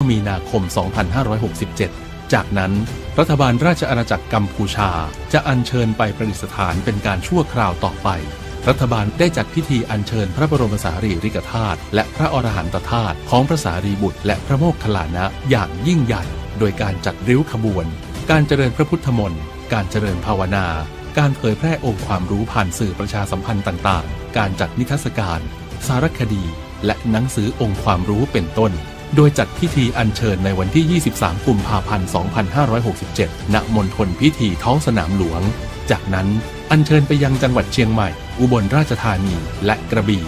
19 มีนาคม 2567 จากนั้นรัฐบาลราชอาณาจักรกัมพูชาจะอัญเชิญไปประดิษฐานเป็นการชั่วคราวต่อไปรัฐบาลได้จัดพิธีอัญเชิญพระบรมสารีริกธาตุและพระอรหันตธาตุของพระสารีบุตรและพระโมคคัลลานะอย่างยิ่งใหญ่โดยการจัดริ้วขบวนการเจริญพระพุทธมนต์การเจริญภาวนาการเผยแพร่องค์ความรู้ผ่านสื่อประชาสัมพันธ์ต่างๆการจัดนิทรรศการสารคดีและหนังสือองค์ความรู้เป็นต้นโดยจัดพิธีอัญเชิญในวันที่ 23 กุมภาพันธ์ 2567 ณ มณฑลพิธีท้องสนามหลวงจากนั้นอัญเชิญไปยังจังหวัดเชียงใหม่อุบลราชธานีและกระบี่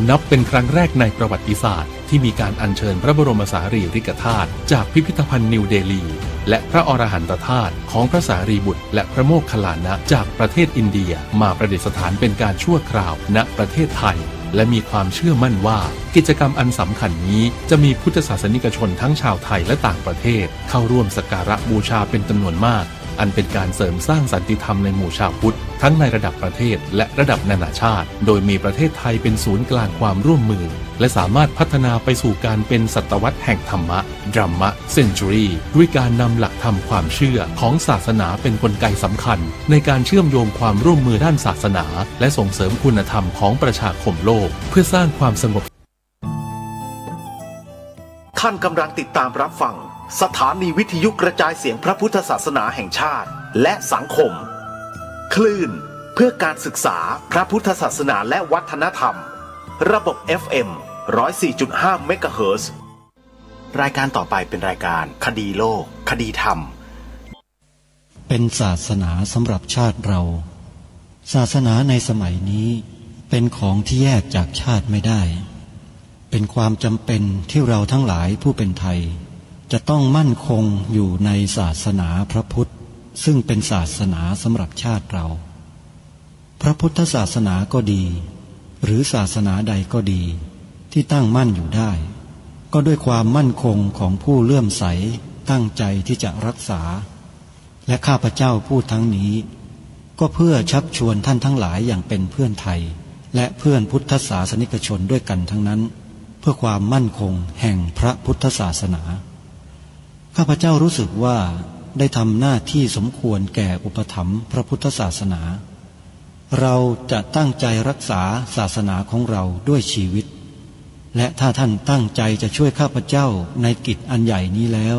นับเป็นครั้งแรกในประวัติศาสตร์ที่มีการอัญเชิญพระบรมสารีริกธาตุจากพิพิธภัณฑ์นิวเดลีและพระอรหันตธาตุของพระสารีบุตรและพระโมคคัลลานะจากประเทศอินเดียมาประดิษฐานเป็นการชั่วคราวณประเทศไทยและมีความเชื่อมั่นว่ากิจกรรมอันสำคัญนี้จะมีพุทธศาสนิกชนทั้งชาวไทยและต่างประเทศเข้าร่วมสักการะบูชาเป็นจำนวนมากอันเป็นการเสริมสร้างสันติธรรมในหมู่ชาวพุทธทั้งในระดับประเทศและระดับนานาชาติโดยมีประเทศไทยเป็นศูนย์กลางความร่วมมือและสามารถพัฒนาไปสู่การเป็นศตวรรษแห่งธรรมะDhamma Century ด้วยการนำหลักธรรมความเชื่อของศาสนาเป็นกลไกสำคัญในการเชื่อมโยงความร่วมมือด้านศาสนาและส่งเสริมคุณธรรมของประชาคมโลกเพื่อสร้างความสงบท่านกำลังติดตามรับฟังสถานีวิทยุกระจายเสียงพระพุทธศาสนาแห่งชาติและสังคมคลื่นเพื่อการศึกษาพระพุทธศาสนาและวัฒนธรรมระบบ FM 104.5 เมกะเฮิรตซ์รายการต่อไปเป็นรายการคดีโลกคดีธรรมเป็นศาสนาสำหรับชาติเราศาสนาในสมัยนี้เป็นของที่แยกจากชาติไม่ได้เป็นความจำเป็นที่เราทั้งหลายผู้เป็นไทยจะต้องมั่นคงอยู่ในศาสนาพระพุทธซึ่งเป็นศาสนาสำหรับชาติเราพระพุทธศาสนาก็ดีหรือศาสนาใดก็ดีที่ตั้งมั่นอยู่ได้ก็ด้วยความมั่นคงของผู้เลื่อมใสตั้งใจที่จะรักษาและข้าพเจ้าพูดทั้งนี้ก็เพื่อชักชวนท่านทั้งหลายอย่างเป็นเพื่อนไทยและเพื่อนพุทธศาสนิกชนด้วยกันทั้งนั้นเพื่อความมั่นคงแห่งพระพุทธศาสนาข้าพเจ้ารู้สึกว่าได้ทำหน้าที่สมควรแก่อุปถัมภ์พระพุทธศาสนาเราจะตั้งใจรักษาศาสนาของเราด้วยชีวิตและถ้าท่านตั้งใจจะช่วยข้าพเจ้าในกิจอันใหญ่นี้แล้ว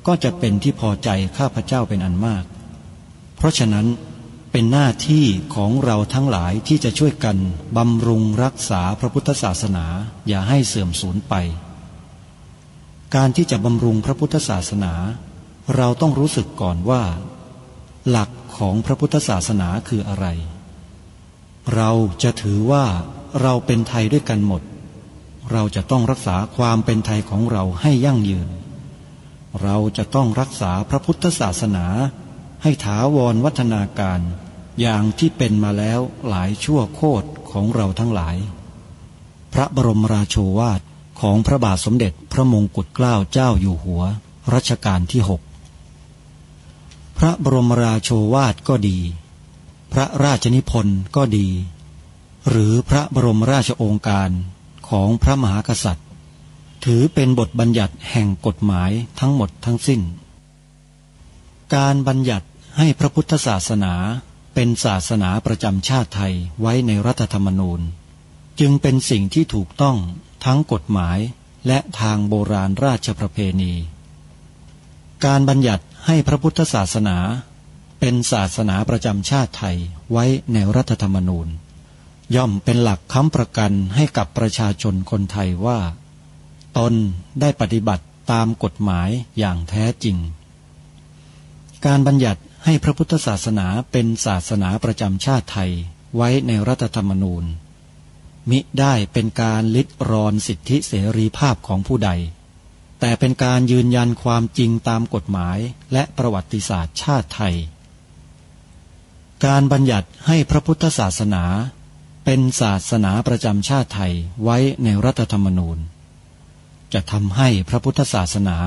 ก็จะเป็นที่พอใจข้าพเจ้าเป็นอันมากเพราะฉะนั้นเป็นหน้าที่ของเราทั้งหลายที่จะช่วยกันบำรุงรักษาพระพุทธศาสนาอย่าให้เสื่อมสูญไปการที่จะบำรุงพระพุทธศาสนาเราต้องรู้สึกก่อนว่าหลักของพระพุทธศาสนาคืออะไรเราจะถือว่าเราเป็นไทยด้วยกันหมดเราจะต้องรักษาความเป็นไทยของเราให้ยั่งยืนเราจะต้องรักษาพระพุทธศาสนาให้ถาวรวัฒนาการอย่างที่เป็นมาแล้วหลายชั่วโคตรของเราทั้งหลายพระบรมราโชวาทของพระบาทสมเด็จพระมงกุฎเกล้าเจ้าอยู่หัวรัชกาลที่ 6พระบรมราโชวาทก็ดีพระราชนิพนธ์ก็ดีหรือพระบรมราชโองการของพระมหากษัตริย์ถือเป็นบทบัญญัติแห่งกฎหมายทั้งหมดทั้งสิ้นการบัญญัติให้พระพุทธศาสนาเป็นศาสนาประจำชาติไทยไว้ในรัฐธรรมนูญจึงเป็นสิ่งที่ถูกต้องทั้งกฎหมายและทางโบราณราชประเพณีการบัญญัติให้พระพุทธศาสนาเป็นศาสนาประจำชาติไทยไว้ในรัฐธรรมนูญย่อมเป็นหลักค้ำประกันให้กับประชาชนคนไทยว่าตนได้ปฏิบัติตามกฎหมายอย่างแท้จริงการบัญญัติให้พระพุทธศาสนาเป็นศาสนาประจำชาติไทยไว้ในรัฐธรรมนูญมิได้เป็นการลิดรอนสิทธิเสรีภาพของผู้ใดแต่เป็นการยืนยันความจริงตามกฎหมายและประวัติศาสตร์ชาติไทยการบัญญัติให้พระพุทธศาสนาเป็นศาสนาประจำชาติไทยไว้ในรัฐธรรมนูญจะทำให้พระพุทธศาสนา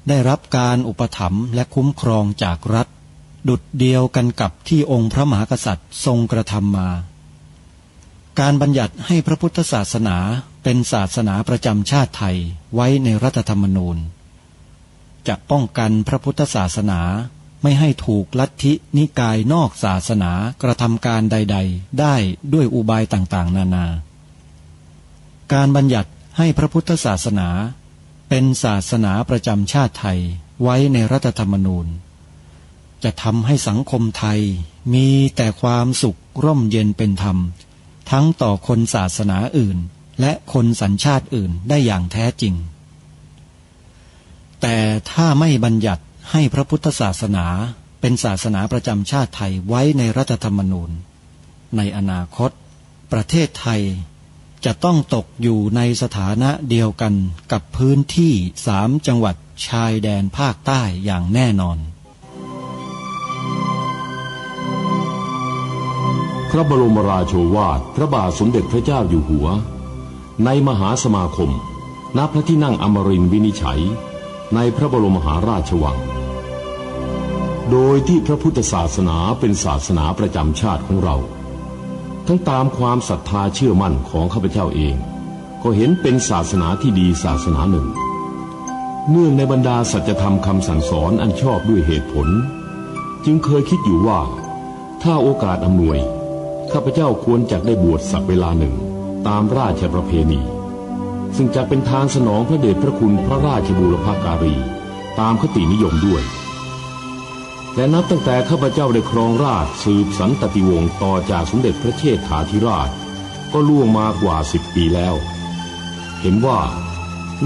ได้รับการอุปถัมภ์และคุ้มครองจากรัฐดุจเดียวกันกับที่องค์พระมหากษัตริย์ทรงกระทำมาการบัญญัติให้พระพุทธศาสนาเป็นศาสนาประจำชาติไทยไว้ในรัฐธรรมนูญ จะป้องกันพระพุทธศาสนาไม่ให้ถูกลัทธินิกายนอกศาสนากระทำการใดๆได้ด้วยอุบายต่างๆนานาการบัญญัติให้พระพุทธศาสนาเป็นศาสนาประจำชาติไทยไว้ในรัฐธรรมนูญจะทำให้สังคมไทยมีแต่ความสุขร่มเย็นเป็นธรรมทั้งต่อคนศาสนาอื่นและคนสัญชาติอื่นได้อย่างแท้จริงแต่ถ้าไม่บัญญัติให้พระพุทธศาสนาเป็นศาสนาประจำชาติไทยไว้ในรัฐธรรมนูญในอนาคตประเทศไทยจะต้องตกอยู่ในสถานะเดียวกันกับพื้นที่3 จังหวัดชายแดนภาคใต้อย่างแน่นอนพระบรมราโชวาทพระบาทสมเด็จพระเจ้าอยู่หัวในมหาสมาคมณพระที่นั่งอมรินทร์วินิจฉัยในพระบรมมหาราชวังโดยที่พระพุทธศาสนาเป็นศาสนาประจำชาติของเราทั้งตามความศรัทธาเชื่อมั่นของข้าพเจ้าเองก็เห็นเป็นศาสนาที่ดีศาสนาหนึ่งเนื่องในบรรดาสัจธรรมคำสั่งสอนอันชอบด้วยเหตุผลจึงเคยคิดอยู่ว่าถ้าโอกาสอำนวยข้าพเจ้าควรจะได้บวชสักเวลาหนึ่งตามราชประเพณีซึ่งจะเป็นทางสนองพระเดชพระคุณพระราชบูรพการีตามคตินิยมด้วยและนับตั้งแต่ข้าพเจ้าได้ครองราชย์สืบสันตติวงศ์ต่อจากสมเด็จพระเชษฐาธิราชก็ล่วงมากว่า10 ปีแล้วเห็นว่า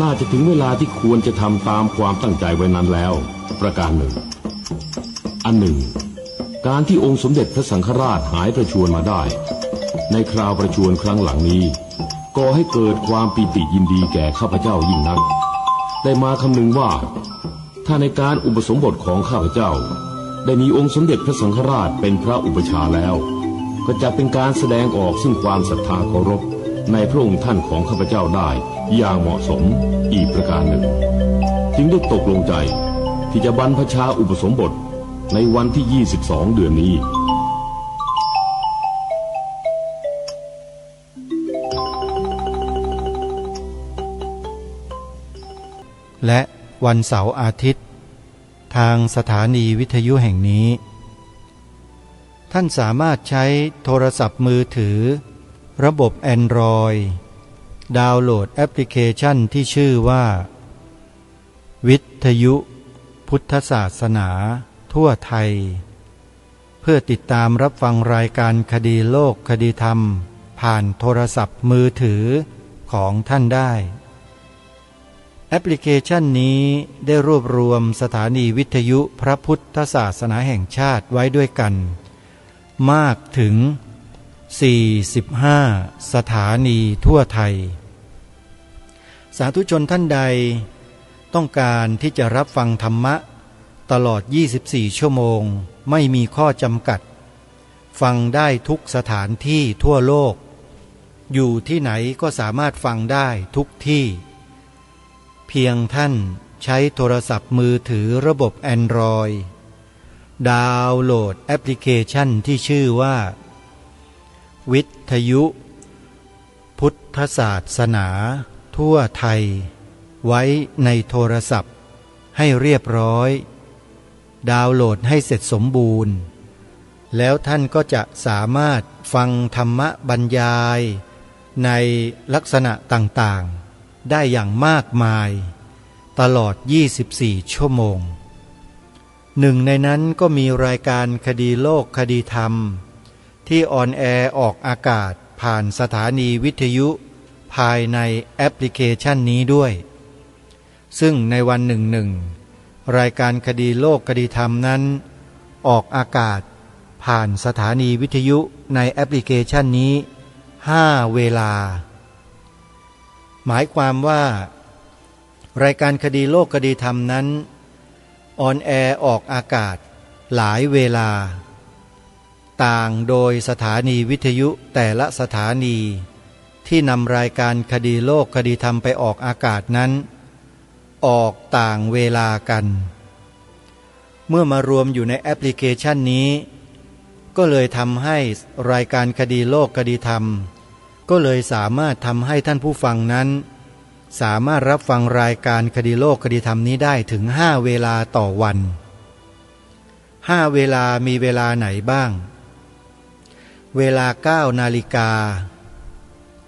น่าจะถึงเวลาที่ควรจะทำตามความตั้งใจไว้นั้นแล้วประการหนึ่งอันหนึ่งการที่องค์สมเด็จพระสังฆราชหายประชวรมาได้ในคราวประชวรครั้งหลังนี้ก่อให้เกิดความปีติยินดีแก่ข้าพเจ้ายิ่งนักได้มาคำนึงว่าถ้าในการอุปสมบทของข้าพเจ้าได้มีองค์สมเด็จพระสังฆราชเป็นพระอุปชาแล้วก็จะเป็นการแสดงออกซึ่งความศรัทธาเคารพในพระองค์ท่านของข้าพเจ้าได้อย่างเหมาะสมอีกประการหนึ่งจึงได้ตกลงใจที่จะบรรพชาอุปสมบทในวันที่22 เดือนนี้และวันเสาร์อาทิตย์ทางสถานีวิทยุแห่งนี้ท่านสามารถใช้โทรศัพท์มือถือระบบ Android ดาวน์โหลดแอปพลิเคชันที่ชื่อว่าวิทยุพุทธศาสนาทั่วไทยเพื่อติดตามรับฟังรายการคดีโลกคดีธรรมผ่านโทรศัพท์มือถือของท่านได้แอปพลิเคชันนี้ได้รวบรวมสถานีวิทยุพระพุทธศาสนาแห่งชาติไว้ด้วยกันมากถึง45 สถานีทั่วไทยสาธุชนท่านใดต้องการที่จะรับฟังธรรมะตลอด24 ชั่วโมงไม่มีข้อจำกัดฟังได้ทุกสถานที่ทั่วโลกอยู่ที่ไหนก็สามารถฟังได้ทุกที่เพียงท่านใช้โทรศัพท์มือถือระบบ Android ดาวน์โหลดแอปพลิเคชันที่ชื่อว่าวิทยุพุทธศาสนาทั่วไทยไว้ในโทรศัพท์ให้เรียบร้อยดาวน์โหลดให้เสร็จสมบูรณ์แล้วท่านก็จะสามารถฟังธรรมบรรยายในลักษณะต่างๆได้อย่างมากมายตลอด24 ชั่วโมงหนึ่งในนั้นก็มีรายการคดีโลกคดีธรรมที่ออนแอร์ออกอากาศผ่านสถานีวิทยุภายในแอปพลิเคชันนี้ด้วยซึ่งในวันหนึ่งรายการคดีโลกคดีธรรมนั้นออกอากาศผ่านสถานีวิทยุในแอปพลิเคชันนี้5 เวลาหมายความว่ารายการคดีโลกคดีธรรมนั้นออนแอร์ออกอากาศหลายเวลาต่างโดยสถานีวิทยุแต่ละสถานีที่นำรายการคดีโลกคดีธรรมไปออกอากาศนั้นออกต่างเวลากันเมื่อมารวมอยู่ในแอปพลิเคชันนี้ก็เลยทำให้รายการคดีโลกคดีธรรมก็เลยสามารถทำให้ท่านผู้ฟังนั้น สามารถรับฟังรายการคดีโลกคดีธรรมนี้ได้ถึง5 เวลาต่อวัน5 เวลามีเวลาไหนบ้างเวลา 9 นาฬิกา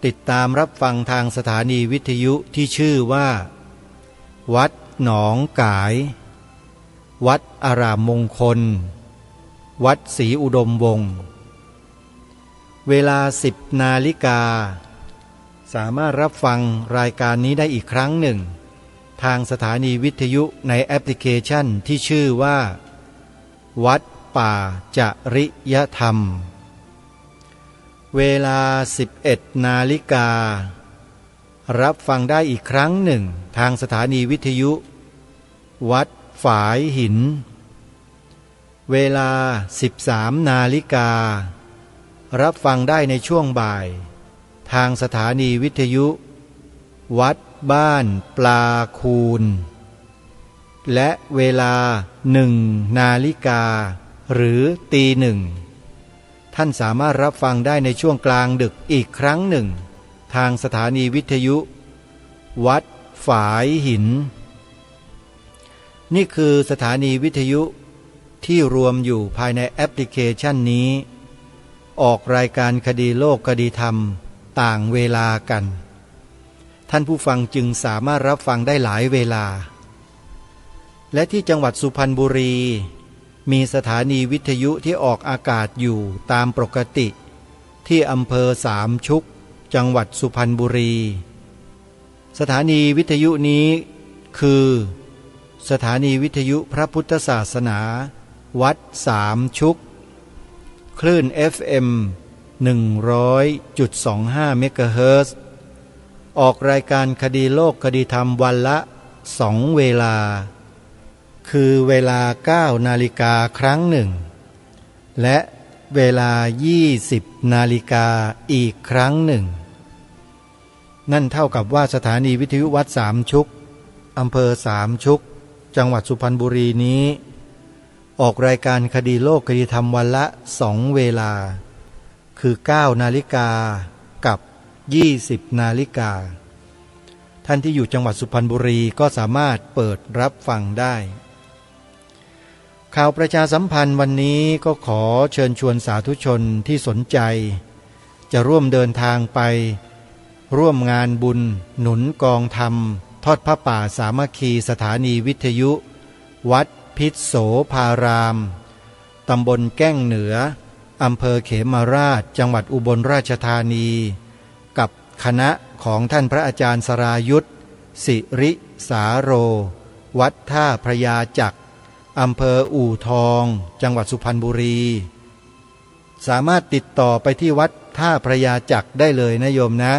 ติดตามรับฟังทางสถานีวิทยุที่ชื่อว่าวัดหนองกายวัดอารามมงคลวัดศรีอุดมวงศ์เวลา 10 นาฬิกาสามารถรับฟังรายการนี้ได้อีกครั้งหนึ่งทางสถานีวิทยุในแอปพลิเคชันที่ชื่อว่าวัดป่าจริยธรรมเวลา 11 นาฬิการับฟังได้อีกครั้งหนึ่งทางสถานีวิทยุวัดฝายหินเวลา 13 นาฬิการับฟังได้ในช่วงบ่ายทางสถานีวิทยุวัดบ้านปลาคูนและเวลา 1 นาฬิกาหรือตี 1ท่านสามารถรับฟังได้ในช่วงกลางดึกอีกครั้งหนึ่งทางสถานีวิทยุวัดฝายหินนี่คือสถานีวิทยุที่รวมอยู่ภายในแอปพลิเคชันนี้ออกรายการคดีโลกคดีธรรมต่างเวลากันท่านผู้ฟังจึงสามารถรับฟังได้หลายเวลาและที่จังหวัดสุพรรณบุรีมีสถานีวิทยุที่ออกอากาศอยู่ตามปกติที่อำเภอสามชุกจังหวัดสุพรรณบุรีสถานีวิทยุนี้คือสถานีวิทยุพระพุทธศาสนาวัดสามชุกคลื่น FM 100.25 เมกะเฮิรตซ์ออกรายการคดีโลกคดีธรรมวันละ2 เวลาคือเวลา 9 นาฬิกาครั้งหนึ่งและเวลา 20 นาฬิกาอีกครั้งหนึ่งนั่นเท่ากับว่าสถานีวิทยุวัดสามชุกอำเภอสามชุกจังหวัดสุพรรณบุรีนี้ออกรายการคดีโลกคดีธรรมวันละ2 เวลาคือ 9 นาฬิกากับ 20 นาฬิกาท่านที่อยู่จังหวัดสุพรรณบุรีก็สามารถเปิดรับฟังได้ข่าวประชาสัมพันธ์วันนี้ก็ขอเชิญชวนสาธุชนที่สนใจจะร่วมเดินทางไปร่วมงานบุญหนุนกองธรรมทอดผ้าป่าสามัคคีสถานีวิทยุวัดพิษโสภารามตำบลแก้งเหนืออำเภอเขมราชจังหวัดอุบลราชธานีกับคณะของท่านพระอาจารย์สรายุทธสิริสาโรวัดท่าพระยาจักรอำเภออู่ทองจังหวัดสุพรรณบุรีสามารถติดต่อไปที่วัดท่าพระยาจักรได้เลยนะโยมนะ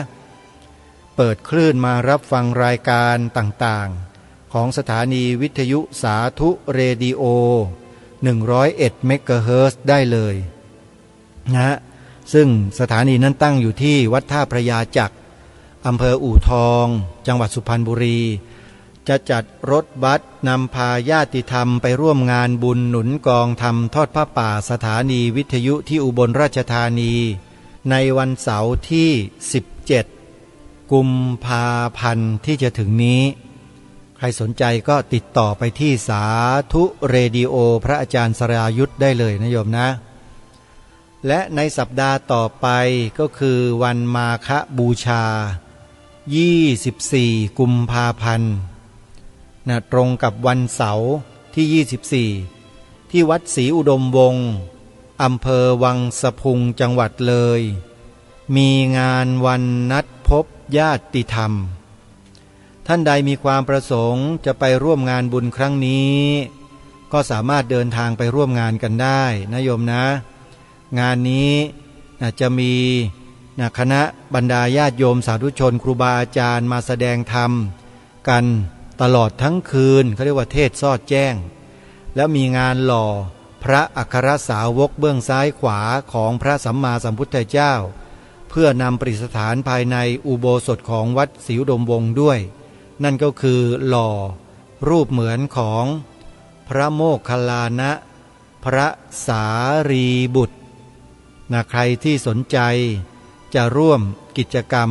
เปิดคลื่นมารับฟังรายการต่างๆของสถานีวิทยุสาธุเรดิโอ101 เมกะเฮิรตซ์ได้เลยนะซึ่งสถานีนั้นตั้งอยู่ที่วัดท่าพระยาจักรอำเภออู่ทองจังหวัดสุพรรณบุรีจะจัดรถบัสนำพาญาติธรรมไปร่วมงานบุญหนุนกองธรรมทอดผ้าป่าสถานีวิทยุที่อุบลราชธานีในวันเสาร์ที่17 กุมภาพันธ์ที่จะถึงนี้ใครสนใจก็ติดต่อไปที่สาธุเรดิโอพระอาจารย์สรายุทธได้เลยนะโยมนะและในสัปดาห์ต่อไปก็คือวันมาฆบูชา24 กุมภาพันธ์ตรงกับวันเสาร์ที่24ที่วัดศรีอุดมวงศ์อำเภอวังสะพุงจังหวัดเลยมีงานวันนัดพบญาติธรรมท่านใดมีความประสงค์จะไปร่วมงานบุญครั้งนี้ก็สามารถเดินทางไปร่วมงานกันได้นะโยมนะงานนี้จะมีคณะบรรดาญาติโยมสาธุชนครูบาอาจารย์มาแสดงธรรมกันตลอดทั้งคืนเขาเรียกว่าเทศน์สอดแจ้งแล้วมีงานหล่อพระอัครสาวกเบื้องซ้ายขวาของพระสัมมาสัมพุทธเจ้าเพื่อนำประดิษฐานภายในอุโบสถของวัดศรีอุดมวงศ์ด้วยนั่นก็คือหล่อรูปเหมือนของพระโมคคัลลานะพระสารีบุตรใครที่สนใจจะร่วมกิจกรรม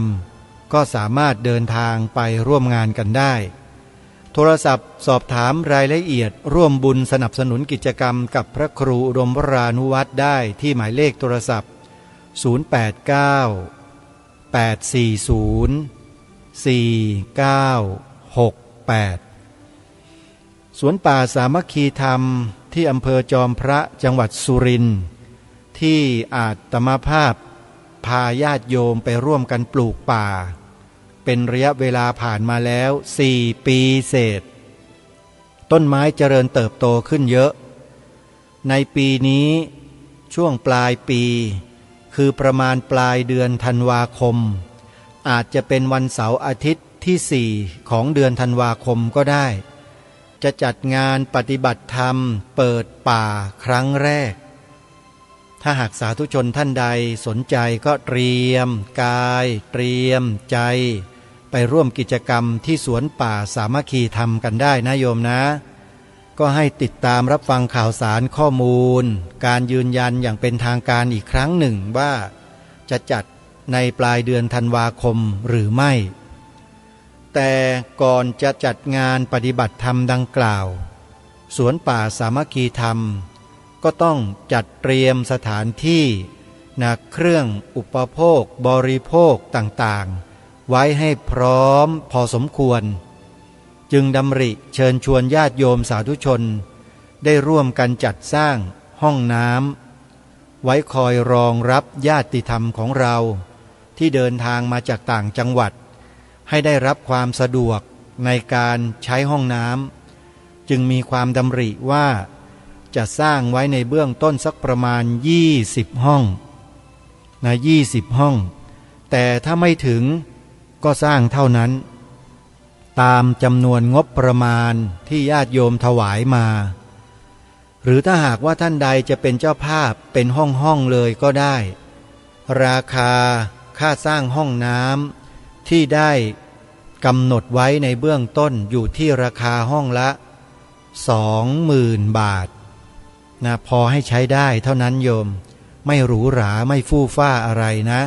ก็สามารถเดินทางไปร่วมงานกันได้โทรศัพท์สอบถามรายละเอียดร่วมบุญสนับสนุนกิจกรรมกับพระครูอุดมวรานุวัตรได้ที่หมายเลขโทรศัพท์089 840 4968สวนป่าสามัคคีธรรมที่อำเภอจอมพระจังหวัดสุรินทร์ที่อาตมาภาพพาญาติโยมไปร่วมกันปลูกป่าเป็นระยะเวลาผ่านมาแล้ว4 ปีเศษต้นไม้เจริญเติบโตขึ้นเยอะในปีนี้ช่วงปลายปีคือประมาณปลายเดือนธันวาคมอาจจะเป็นวันเสาร์อาทิตย์ที่4ของเดือนธันวาคมก็ได้จะจัดงานปฏิบัติธรรมเปิดป่าครั้งแรกถ้าหากสาธุชนท่านใดสนใจก็เตรียมกายเตรียมใจไปร่วมกิจกรรมที่สวนป่าสามัคคีธรรมกันได้นะโยมนะก็ให้ติดตามรับฟังข่าวสารข้อมูลการยืนยันอย่างเป็นทางการอีกครั้งหนึ่งว่าจะจัดในปลายเดือนธันวาคมหรือไม่แต่ก่อนจะจัดงานปฏิบัติธรรมดังกล่าวสวนป่าสามัคคีธรรมก็ต้องจัดเตรียมสถานที่เครื่องอุปโภคบริโภคต่างๆไว้ให้พร้อมพอสมควรจึงดำริเชิญชวนญาติโยมสาธุชนได้ร่วมกันจัดสร้างห้องน้ำไว้คอยรองรับญาติธรรมของเราที่เดินทางมาจากต่างจังหวัดให้ได้รับความสะดวกในการใช้ห้องน้ำจึงมีความดำริว่าจะสร้างไว้ในเบื้องต้นสักประมาณ20 ห้อง20 ห้องแต่ถ้าไม่ถึงก็สร้างเท่านั้นตามจำนวนงบประมาณที่ญาติโยมถวายมาหรือถ้าหากว่าท่านใดจะเป็นเจ้าภาพเป็นห้องเลยก็ได้ราคาค่าสร้างห้องน้ำที่ได้กำหนดไว้ในเบื้องต้นอยู่ที่ราคาห้องละ 20,000 บาทพอให้ใช้ได้เท่านั้นโยมไม่หรูหราไม่ฟู่ฟ้าอะไรนะ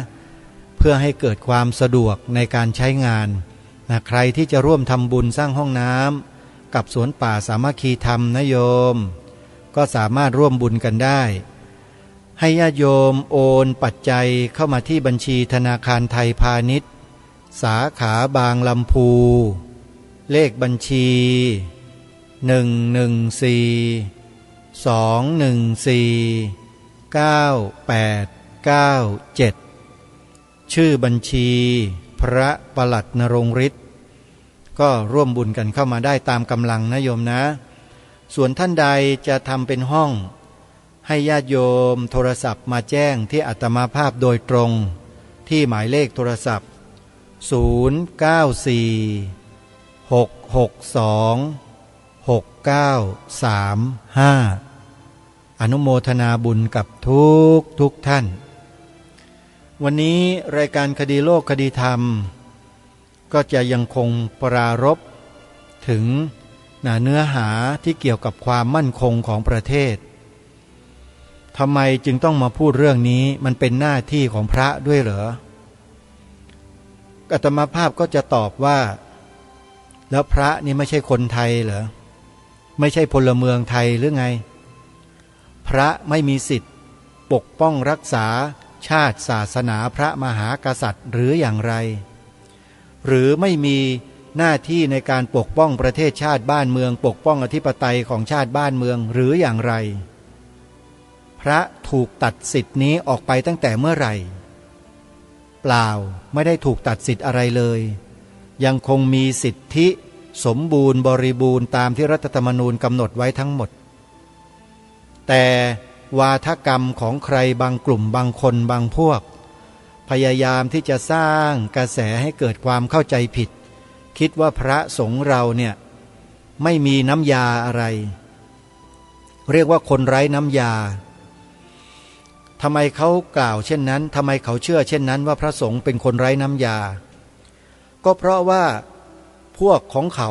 เพื่อให้เกิดความสะดวกในการใช้งานใครที่จะร่วมทำบุญสร้างห้องน้ำกับสวนป่าสามัคคีธรรมนะโยมก็สามารถร่วมบุญกันได้ให้ญาติโยมโอนปัจจัยเข้ามาที่บัญชีธนาคารไทยพาณิชย์สาขาบางลำพูเลขบัญชี114-214-9897ชื่อบัญชีพระประหลัดนรงฤทธิ์ก็ร่วมบุญกันเข้ามาได้ตามกำลังนะโยมนะส่วนท่านใดจะทำเป็นห้องให้ญาติโยมโทรศัพท์มาแจ้งที่อาตมาภาพโดยตรงที่หมายเลขโทรศัพท์094-662-6935อนุโมทนาบุญกับทุกท่านวันนี้รายการคดีโลกคดีธรรมก็จะยังคงปรารภถึงเนื้อหาที่เกี่ยวกับความมั่นคงของประเทศทำไมจึงต้องมาพูดเรื่องนี้มันเป็นหน้าที่ของพระด้วยเหรออาตมาภาพก็จะตอบว่าแล้วพระนี่ไม่ใช่คนไทยเหรอไม่ใช่พลเมืองไทยหรือไงพระไม่มีสิทธิ์ปกป้องรักษาชาติศาสนาพระมหากษัตริย์หรืออย่างไรหรือไม่มีหน้าที่ในการปกป้องประเทศชาติบ้านเมืองปกป้องอธิปไตยของชาติบ้านเมืองหรืออย่างไรพระถูกตัดสิทธินี้ออกไปตั้งแต่เมื่อไหร่เปล่าไม่ได้ถูกตัดสิทธิ์อะไรเลยยังคงมีสิทธิสมบูรณ์บริบูรณ์ตามที่รัฐธรรมนูญกำหนดไว้ทั้งหมดแต่วาทกรรมของใครบางกลุ่มบางคนบางพวกพยายามที่จะสร้างกระแสให้เกิดความเข้าใจผิดคิดว่าพระสงฆ์เราเนี่ยไม่มีน้ำยาอะไรเรียกว่าคนไร้น้ำยาทำไมเขากล่าวเช่นนั้นทำไมเขาเชื่อเช่นนั้นว่าพระสงฆ์เป็นคนไร้น้ำยาก็เพราะว่าพวกของเขา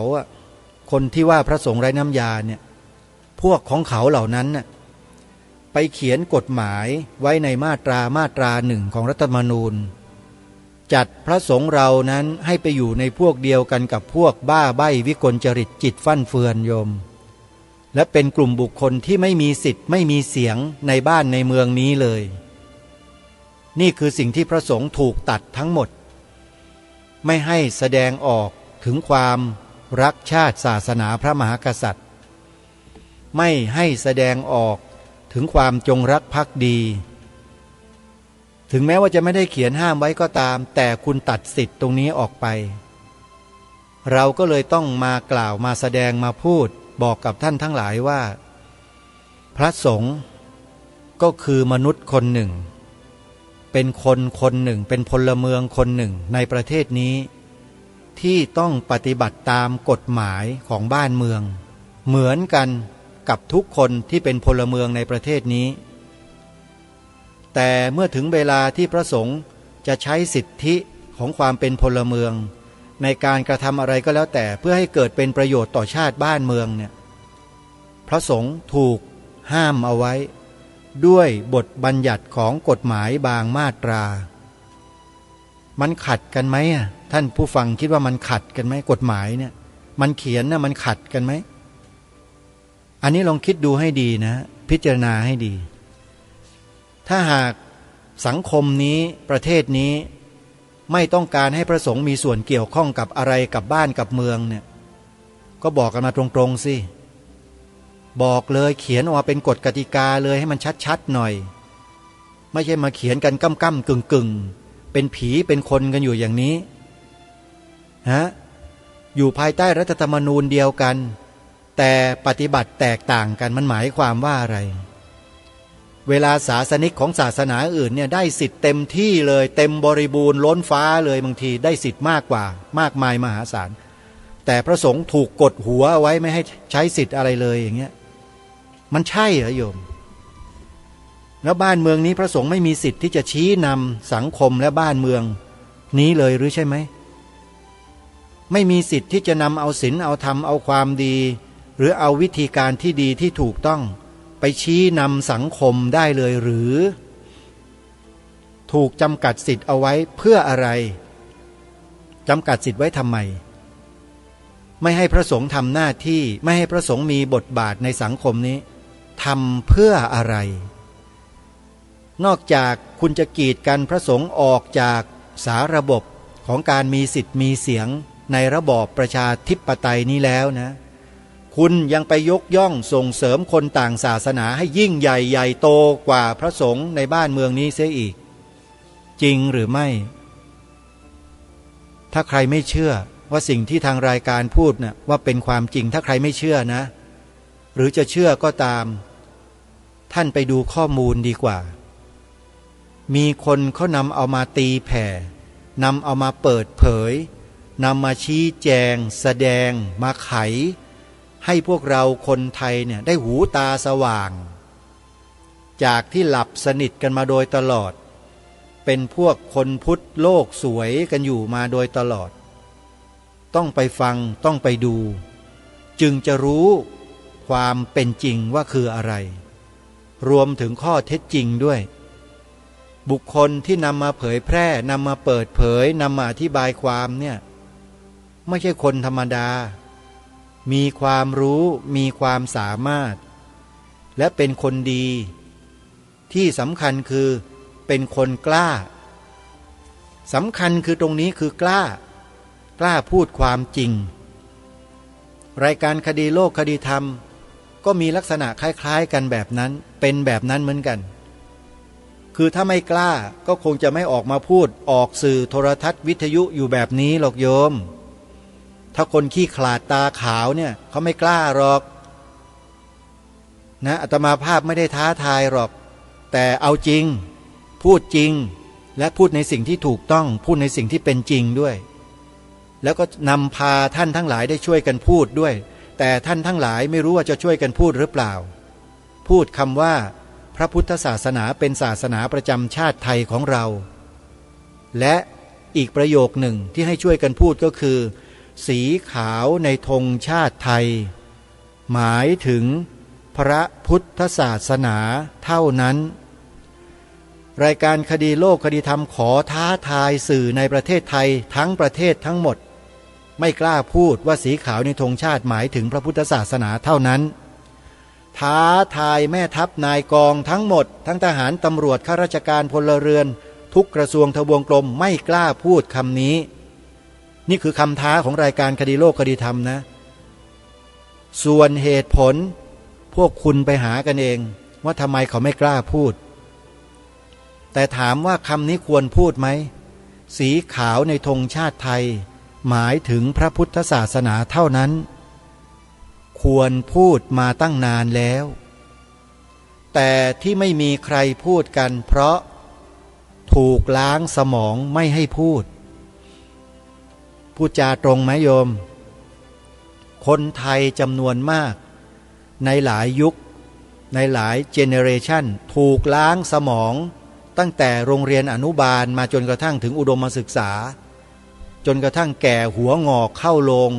คนที่ว่าพระสงฆ์ไร้น้ำยาเนี่ยพวกของเขาเหล่านั้นน่ะไปเขียนกฎหมายไว้ในมาตราหนึ่งของรัฐธรรมนูญ จัดพระสงฆ์เรานั้นให้ไปอยู่ในพวกเดียวกันกับพวกบ้าใบ้วิกลจริตจิตฟั่นเฟือนโยมและเป็นกลุ่มบุคคลที่ไม่มีสิทธิ์ไม่มีเสียงในบ้านในเมืองนี้เลยนี่คือสิ่งที่พระสงฆ์ถูกตัดทั้งหมดไม่ให้แสดงออกถึงความรักชาติศาสนาพระมหากษัตริย์ไม่ให้แสดงออกถึงความจงรักภักดีถึงแม้ว่าจะไม่ได้เขียนห้ามไว้ก็ตามแต่คุณตัดสิทธิ์ตรงนี้ออกไปเราก็เลยต้องมากล่าวมาแสดงมาพูดบอกกับท่านทั้งหลายว่าพระสงฆ์ก็คือมนุษย์คนหนึ่งเป็นคนคนหนึ่งเป็นพลเมืองคนหนึ่งในประเทศนี้ที่ต้องปฏิบัติตามกฎหมายของบ้านเมืองเหมือนกันกับทุกคนที่เป็นพลเมืองในประเทศนี้แต่เมื่อถึงเวลาที่พระสงฆ์จะใช้สิทธิของความเป็นพลเมืองในการกระทำอะไรก็แล้วแต่เพื่อให้เกิดเป็นประโยชน์ต่อชาติบ้านเมืองเนี่ยพระสงฆ์ถูกห้ามเอาไว้ด้วยบทบัญญัติของกฎหมายบางมาตรามันขัดกันไหมท่านผู้ฟังคิดว่ามันขัดกันไหมกฎหมายเนี่ยมันเขียนนะมันขัดกันไหมอันนี้ลองคิดดูให้ดีนะพิจารณาให้ดีถ้าหากสังคมนี้ประเทศนี้ไม่ต้องการให้พระสงฆ์มีส่วนเกี่ยวข้องกับอะไรกับบ้านกับเมืองเนี่ยก็บอกกันมาตรงๆสิบอกเลยเขียนออกมาเป็นกฎกติกาเลยให้มันชัดๆหน่อยไม่ใช่มาเขียนกันก้ำๆกึ่งๆเป็นผีเป็นคนกันอยู่อย่างนี้อยู่ภายใต้รัฐธรรมนูญเดียวกันแต่ปฏิบัติแตกต่างกันมันหมายความว่าอะไรเวลาศาสนิกของศาสนาอื่นเนี่ยได้สิทธิ์เต็มที่เลยเต็มบริบูรณ์ล้นฟ้าเลยบางทีได้สิทธิ์มากกว่ามากมายมหาศาลแต่พระสงฆ์ถูกกดหัวเอาไว้ไม่ให้ใช้สิทธิ์อะไรเลยอย่างเงี้ยมันใช่เหรอโยมแล้วบ้านเมืองนี้พระสงฆ์ไม่มีสิทธิ์ที่จะชี้นำสังคมและบ้านเมืองนี้เลยหรือใช่ไหมไม่มีสิทธิ์ที่จะนำเอาศีลเอาธรรมเอาความดีหรือเอาวิธีการที่ดีที่ถูกต้องไปชี้นำสังคมได้เลยหรือถูกจำกัดสิทธิ์เอาไว้เพื่ออะไรจำกัดสิทธิ์ไว้ทำไมไม่ให้พระสงฆ์ทำหน้าที่ไม่ให้พระสงฆ์มีบทบาทในสังคมนี้ทำเพื่ออะไรนอกจากคุณจะกีดกันพระสงฆ์ออกจากสาระบบของการมีสิทธิ์มีเสียงในระบอบประชาธิปไตยนี้แล้วนะคุณยังไปยกย่องส่งเสริมคนต่างศาสนาให้ยิ่งใหญ่ใหญ่โตกว่าพระสงฆ์ในบ้านเมืองนี้เสียอีกจริงหรือไม่ถ้าใครไม่เชื่อว่าสิ่งที่ทางรายการพูดนะว่าเป็นความจริงถ้าใครไม่เชื่อนะหรือจะเชื่อก็ตามท่านไปดูข้อมูลดีกว่ามีคนเขานำเอามาตีแผ่นำเอามาเปิดเผยนำมาชี้แจงแสดงมาไขให้พวกเราคนไทยเนี่ยได้หูตาสว่างจากที่หลับสนิทกันมาโดยตลอดเป็นพวกคนพุทธโลกสวยกันอยู่มาโดยตลอดต้องไปฟังต้องไปดูจึงจะรู้ความเป็นจริงว่าคืออะไรรวมถึงข้อเท็จจริงด้วยบุคคลที่นำมาเผยแพร่นำมาเปิดเผยนำมาอธิบายความเนี่ยไม่ใช่คนธรรมดามีความรู้มีความสามารถและเป็นคนดีที่สำคัญคือเป็นคนกล้าสำคัญคือตรงนี้คือกล้าพูดความจริงรายการคดีโลกคดีธรรมก็มีลักษณะคล้ายๆกันแบบนั้นเป็นแบบนั้นเหมือนกันคือถ้าไม่กล้าก็คงจะไม่ออกมาพูดออกสื่อโทรทัศน์วิทยุอยู่แบบนี้หรอกโยมถ้าคนขี้ขลาดตาขาวเนี่ยเขาไม่กล้าหรอกนะอาตมาภาพไม่ได้ท้าทายหรอกแต่เอาจริงพูดจริงและพูดในสิ่งที่ถูกต้องพูดในสิ่งที่เป็นจริงด้วยแล้วก็นำพาท่านทั้งหลายได้ช่วยกันพูดด้วยแต่ท่านทั้งหลายไม่รู้ว่าจะช่วยกันพูดหรือเปล่าพูดคำว่าพระพุทธศาสนาเป็นศาสนาประจำชาติไทยของเราและอีกประโยคหนึ่งที่ให้ช่วยกันพูดก็คือสีขาวในธงชาติไทยหมายถึงพระพุทธศาสนาเท่านั้น รายการคดีโลกคดีธรรมขอท้าทายสื่อในประเทศไทยทั้งประเทศทั้งหมดไม่กล้าพูดว่าสีขาวในธงชาติหมายถึงพระพุทธศาสนาเท่านั้นท้าทายแม่ทัพนายกองทั้งหมดทั้งทหารตำรวจข้าราชการพลเรือนทุกกระทรวงทบวงกรมไม่กล้าพูดคำนี้นี่คือคำท้าของรายการคดีโลกคดีธรรมนะส่วนเหตุผลพวกคุณไปหากันเองว่าทำไมเขาไม่กล้าพูดแต่ถามว่าคำนี้ควรพูดไหมสีขาวในธงชาติไทยหมายถึงพระพุทธศาสนาเท่านั้นควรพูดมาตั้งนานแล้วแต่ที่ไม่มีใครพูดกันเพราะถูกล้างสมองไม่ให้พูดพูดจาตรงไหมโยมคนไทยจำนวนมากในหลายยุคในหลายเจเนเรชันถูกล้างสมองตั้งแต่โรงเรียนอนุบาลมาจนกระทั่งถึงอุดมศึกษาจนกระทั่งแก่หัวงอกเข้าโรง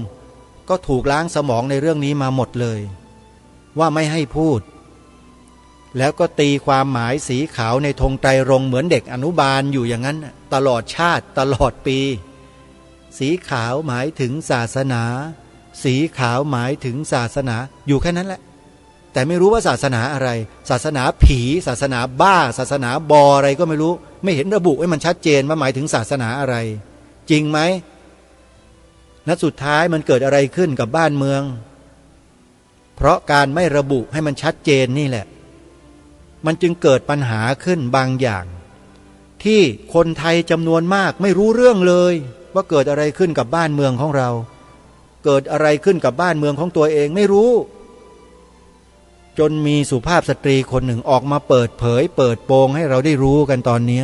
ก็ถูกล้างสมองในเรื่องนี้มาหมดเลยว่าไม่ให้พูดแล้วก็ตีความหมายสีขาวในธงไตรรงค์เหมือนเด็กอนุบาลอยู่อย่างนั้นตลอดชาติตลอดปีสีขาวหมายถึงศาสนาสีขาวหมายถึงศาสนาอยู่แค่นั้นแหละแต่ไม่รู้ว่าศาสนาอะไรศาสนาผีศาสนาบ้าศาสนาบออะไรก็ไม่รู้ไม่เห็นระบุให้มันชัดเจนว่าหมายถึงศาสนาอะไรจริงไหมและสุดท้ายมันเกิดอะไรขึ้นกับบ้านเมืองเพราะการไม่ระบุให้มันชัดเจนนี่แหละมันจึงเกิดปัญหาขึ้นบางอย่างที่คนไทยจำนวนมากไม่รู้เรื่องเลยว่าเกิดอะไรขึ้นกับบ้านเมืองของเราเกิดอะไรขึ้นกับบ้านเมืองของตัวเองไม่รู้จนมีสุภาพสตรีคนหนึ่งออกมาเปิดเผยเปิดโปงให้เราได้รู้กันตอนนี้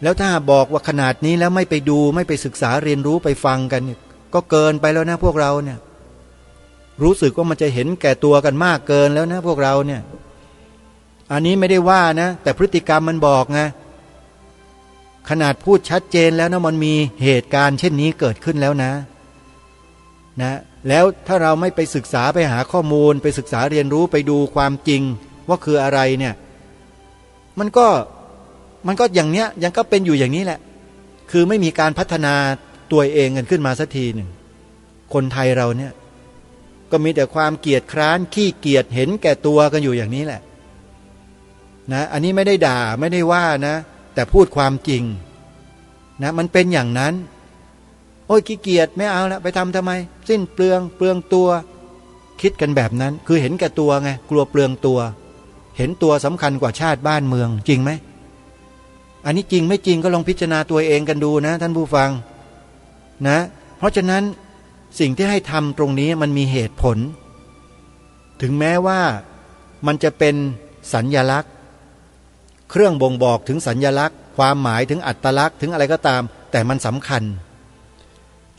แล้วถ้าบอกว่าขนาดนี้แล้วไม่ไปดูไม่ไปศึกษาเรียนรู้ไปฟังกันก็เกินไปแล้วนะพวกเราเนี่ยรู้สึกว่ามันจะเห็นแก่ตัวกันมากเกินแล้วนะพวกเราเนี่ยอันนี้ไม่ได้ว่านะแต่พฤติกรรมมันบอกไงขนาดพูดชัดเจนแล้วนะมันมีเหตุการณ์เช่นนี้เกิดขึ้นแล้วนะแล้วถ้าเราไม่ไปศึกษาไปหาข้อมูลไปศึกษาเรียนรู้ไปดูความจริงว่าคืออะไรเนี่ยมันก็อย่างเนี้ยยังก็เป็นอยู่อย่างนี้แหละคือไม่มีการพัฒนาตัวเองกันขึ้นมาสักทีหนึ่งคนไทยเราเนี่ยก็มีแต่ความเกียจคร้านขี้เกียจเห็นแก่ตัวกันอยู่อย่างนี้แหละนะอันนี้ไม่ได้ด่าไม่ได้ว่านะแต่พูดความจริงนะมันเป็นอย่างนั้นโอ้ยขี้เกียจไม่เอาละไปทำไมสิ้นเปลืองตัวคิดกันแบบนั้นคือเห็นแก่ตัวไงกลัวเปลืองตัวเห็นตัวสำคัญกว่าชาติบ้านเมืองจริงไหมอันนี้จริงไม่จริงก็ลองพิจารณาตัวเองกันดูนะท่านผู้ฟังนะเพราะฉะนั้นสิ่งที่ให้ทำตรงนี้มันมีเหตุผลถึงแม้ว่ามันจะเป็นสัญลักษณ์เครื่องบ่งบอกถึงสัญลักษณ์ความหมายถึงอัตลักษณ์ถึงอะไรก็ตามแต่มันสำคัญ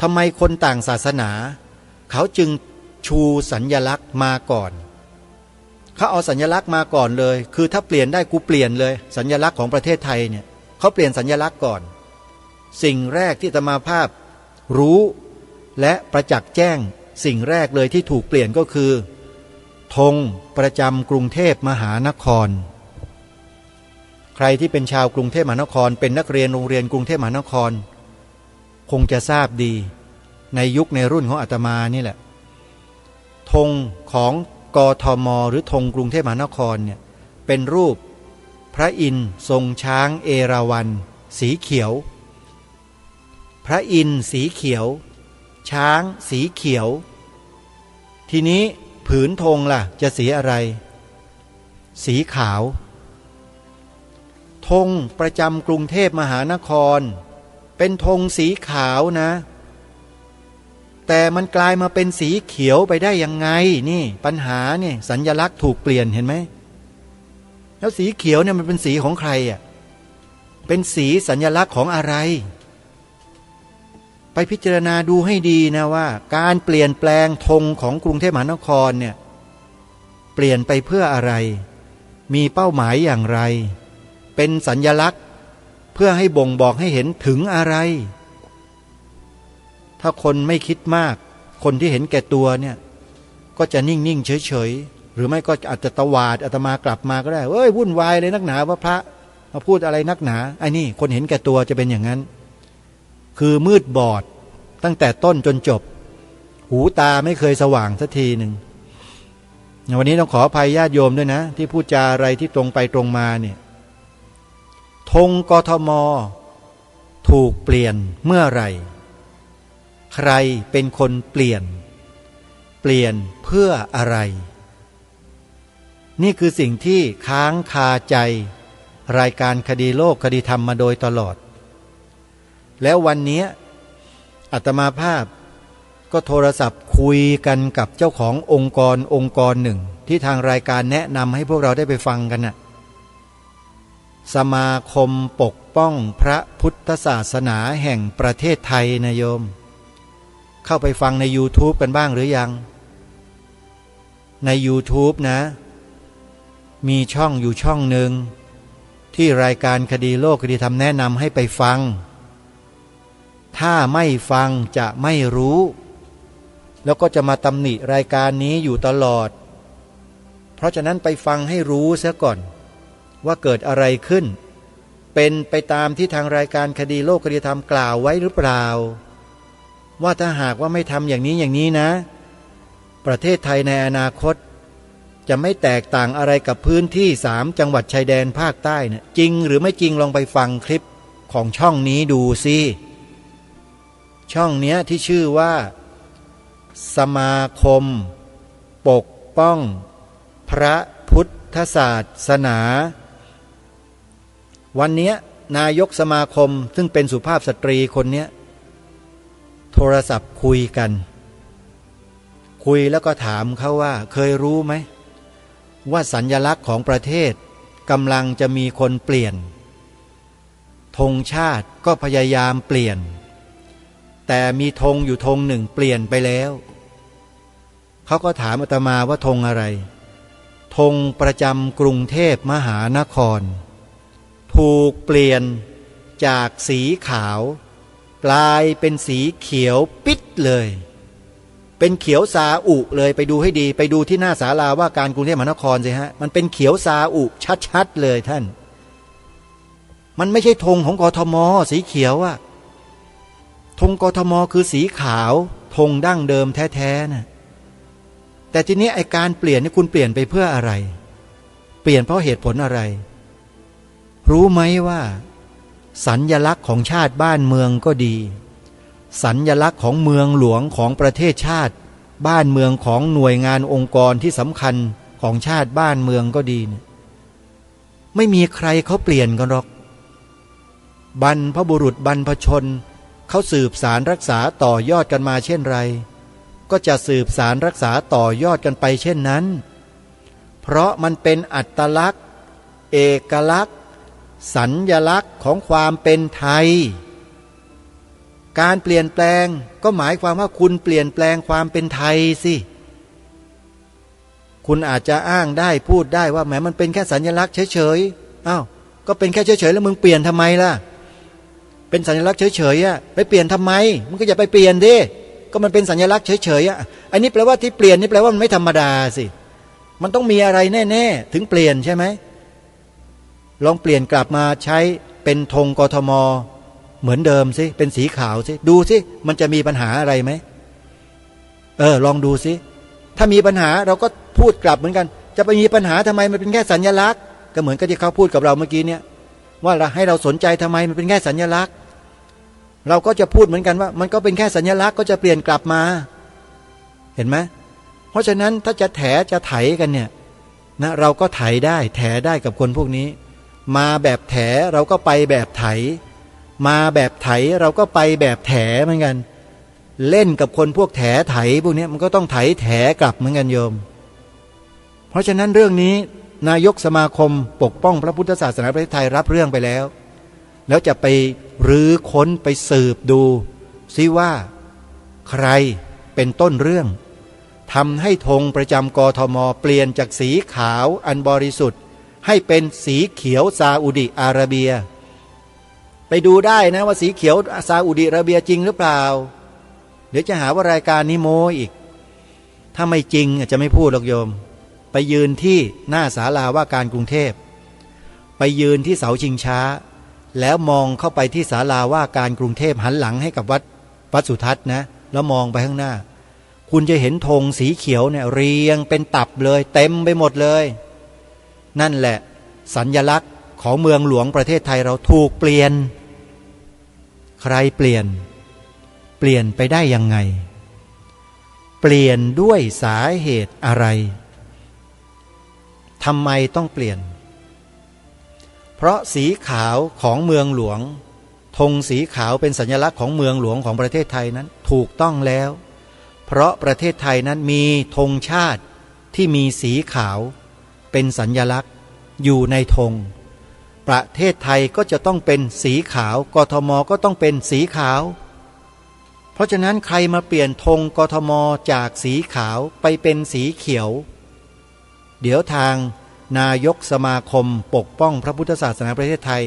ทำไมคนต่างศาสนาเขาจึงชูสัญลักษณ์มาก่อนเขาเอาสัญลักษณ์มาก่อนเลยคือถ้าเปลี่ยนได้กูเปลี่ยนเลยสัญลักษณ์ของประเทศไทยเนี่ยเขาเปลี่ยนสัญลักษณ์ก่อนสิ่งแรกที่อาตมาภาพรู้และประจักษ์แจ้งสิ่งแรกเลยที่ถูกเปลี่ยนก็คือธงประจำกรุงเทพมหานครใครที่เป็นชาวกรุงเทพมหานครเป็นนักเรียนโรงเรียนกรุงเทพมหานครคงจะทราบดีในยุคในรุ่นของอาตมานี่แหละธงของกทม.หรือธงกรุงเทพมหานครเนี่ยเป็นรูปพระอินทร์ทรงช้างเอราวัณสีเขียวพระอินทร์สีเขียวช้างสีเขียวทีนี้ผืนธงล่ะจะสีอะไรสีขาวธงประจำกรุงเทพมหานครเป็นธงสีขาวนะแต่มันกลายมาเป็นสีเขียวไปได้ยังไงนี่ปัญหาเนี่ยสัญลักษณ์ถูกเปลี่ยนเห็นไหมแล้วสีเขียวเนี่ยมันเป็นสีของใครอ่ะเป็นสีสัญลักษณ์ของอะไรไปพิจารณาดูให้ดีนะว่าการเปลี่ยนแปลงธงของกรุงเทพมหานครเนี่ยเปลี่ยนไปเพื่ออะไรมีเป้าหมายอย่างไรเป็นสัญลักษณ์เพื่อให้บ่งบอกให้เห็นถึงอะไรถ้าคนไม่คิดมากคนที่เห็นแก่ตัวเนี่ยก็จะนิ่งๆเฉย หรือไม่ก็อาจจะตวาดอาตมากลับมาก็ได้เอ้ยวุ่นวายเลยนักหนาว่าพระมาพูดอะไรนักหนาไอ้นี่คนเห็นแก่ตัวจะเป็นอย่างนั้นคือมืดบอดตั้งแต่ต้นจนจบหูตาไม่เคยสว่างสักทีหนึ่งวันนี้ต้องขออภัยญาติโยมด้วยนะที่พูดจาอะไรที่ตรงไปตรงมาเนี่ยธงกทม.ถูกเปลี่ยนเมื่อไหร่ใครเป็นคนเปลี่ยนเพื่ออะไรนี่คือสิ่งที่ค้างคาใจรายการคดีโลกคดีธรรมมาโดยตลอดแล้ววันนี้อาตมาภาพก็โทรศัพท์คุยกันกับเจ้าขององค์กรหนึ่งที่ทางรายการแนะนำให้พวกเราได้ไปฟังกันน่ะสมาคมปกป้องพระพุทธศาสนาแห่งประเทศไทยนะโยมเข้าไปฟังใน YouTube กันบ้างหรือยังใน YouTube นะมีช่องอยู่ช่องหนึ่งที่รายการคดีโลกคดีธรรมแนะนำให้ไปฟังถ้าไม่ฟังจะไม่รู้แล้วก็จะมาตำหนิรายการนี้อยู่ตลอดเพราะฉะนั้นไปฟังให้รู้เสียก่อนว่าเกิดอะไรขึ้นเป็นไปตามที่ทางรายการคดีโลกคดีธรรมกล่าวไว้หรือเปล่าว่าถ้าหากว่าไม่ทำอย่างนี้นะประเทศไทยในอนาคตจะไม่แตกต่างอะไรกับพื้นที่3จังหวัดชายแดนภาคใต้เนี่ยจริงหรือไม่จริงลองไปฟังคลิปของช่องนี้ดูสิช่องเนี้ยที่ชื่อว่าสมาคมปกป้องพระพุทธศาสนาวันนี้นายกสมาคมซึ่งเป็นสุภาพสตรีคนนี้โทรศัพท์คุยแล้วก็ถามเขาว่าเคยรู้ไหมว่าสัญลักษณ์ของประเทศกำลังจะมีคนเปลี่ยนธงชาติก็พยายามเปลี่ยนแต่มีธงอยู่ธงหนึ่งเปลี่ยนไปแล้วเขาก็ถามอาตมาว่าธงอะไรธงประจำกรุงเทพมหานครถูกเปลี่ยนจากสีขาวกลายเป็นสีเขียวปิดเลยเป็นเขียวซาอุเลยไปดูให้ดีไปดูที่หน้าศาลาว่าการกรุงเทพมหานครสิฮะมันเป็นเขียวซาอุชัดๆเลยท่านมันไม่ใช่ธงของกทม.สีเขียวอะธงกทม.คือสีขาวธงดั้งเดิมแท้ๆนะแต่ทีนี้ไอการเปลี่ยนนี่คุณเปลี่ยนไปเพื่ออะไรเปลี่ยนเพราะเหตุผลอะไรรู้ไหมว่าสัญลักษณ์ของชาติบ้านเมืองก็ดีสัญลักษณ์ของเมืองหลวงของประเทศชาติบ้านเมืองของหน่วยงานองค์กรที่สำคัญของชาติบ้านเมืองก็ดีเนี่ยไม่มีใครเขาเปลี่ยนกันหรอกบรรพบุรุษบรรพชนเขาสืบสารรักษาต่อยอดกันมาเช่นไรก็จะสืบสารรักษาต่อยอดกันไปเช่นนั้นเพราะมันเป็นอัตลักษณ์เอกลักษณ์สัญลักษณ์ของความเป็นไทยการเปลี่ยนแปลงก็หมายความว่าคุณเปลี่ยนแปลงความเป็นไทยสิคุณอาจจะอ้างได้พูดได้ว่าแหมมันเป็นแค่สัญลักษณ์เฉยๆอ้าวก็เป็นแค่เฉยๆแล้วมึงเปลี่ยนทำไมล่ะเป็นสัญลักษณ์เฉยๆอ่ะไปเปลี่ยนทำไมมึงก็อย่าไปเปลี่ยนดิก็มันเป็นสัญลักษณ์เฉยๆอ่ะอันนี้แปลว่าที่เปลี่ยนนี่แปลว่ามันไม่ธรรมดาสิมันต้องมีอะไรแน่ๆถึงเปลี่ยนใช่ไหมลองเปลี่ยนกลับมาใช้เป็นธงกทม.เหมือนเดิมสิเป็นสีขาวสิดูสิมันจะมีปัญหาอะไรไหมลองดูสิถ้ามีปัญหาเราก็พูดกลับเหมือนกันจะไปมีปัญหาทำไมมันเป็นแค่สัญลักษณ์ก็เหมือนกับที่เขาพูดกับเราเมื่อกี้เนี่ยว่าเราให้เราสนใจทำไมมันเป็นแค่สัญลักษณ์เราก็จะพูดเหมือนกันว่ามันก็เป็นแค่สัญลักษณ์ก็จะเปลี่ยนกลับมาเห็นไหมเพราะฉะนั้นถ้าจะแถจะไถกันเนี่ยนะเราก็ไถได้แถได้กับคนพวกนี้มาแบบแถเราก็ไปแบบไถมาแบบไถเราก็ไปแบบแถเหมือนกันเล่นกับคนพวกแถไถพวกนี้มันก็ต้องไถแถกลับเหมือนกันโยมเพราะฉะนั้นเรื่องนี้นายกสมาคมปกป้องพระพุทธศาสนาประเทศไทยรับเรื่องไปแล้วจะไปรื้อค้นไปสืบดูซิว่าใครเป็นต้นเรื่องทำให้ธงประจำกทม.เปลี่ยนจากสีขาวอันบริสุทธิ์ให้เป็นสีเขียวซาอุดิอาระเบียไปดูได้นะว่าสีเขียวซาอุดิอาระเบียจริงหรือเปล่าเดี๋ยวจะหาว่ารายการนี้โม้อีกถ้าไม่จริงอาจจะไม่พูดหรอกโยม ไปยืนที่หน้าศาลาว่าการกรุงเทพไปยืนที่เสาชิงช้าแล้วมองเข้าไปที่ศาลาว่าการกรุงเทพหันหลังให้กับวัดสุทัศน์นะแล้วมองไปข้างหน้าคุณจะเห็นธงสีเขียวเนี่ยเรียงเป็นตับเลยเต็มไปหมดเลยนั่นแหละสัญลักษณ์ของเมืองหลวงประเทศไทยเราถูกเปลี่ยนใครเปลี่ยนไปได้ยังไงเปลี่ยนด้วยสาเหตุอะไรทำไมต้องเปลี่ยนเพราะสีขาวของเมืองหลวงธงสีขาวเป็นสัญลักษณ์ของเมืองหลวงของประเทศไทยนั้นถูกต้องแล้วเพราะประเทศไทยนั้นมีธงชาติที่มีสีขาวเป็นสัญลักษณ์อยู่ในธงประเทศไทยก็จะต้องเป็นสีขาวกทมก็ต้องเป็นสีขาวเพราะฉะนั้นใครมาเปลี่ยนธงกทมจากสีขาวไปเป็นสีเขียวเดี๋ยวทางนายกสมาคมปกป้องพระพุทธศาสนาประเทศไทย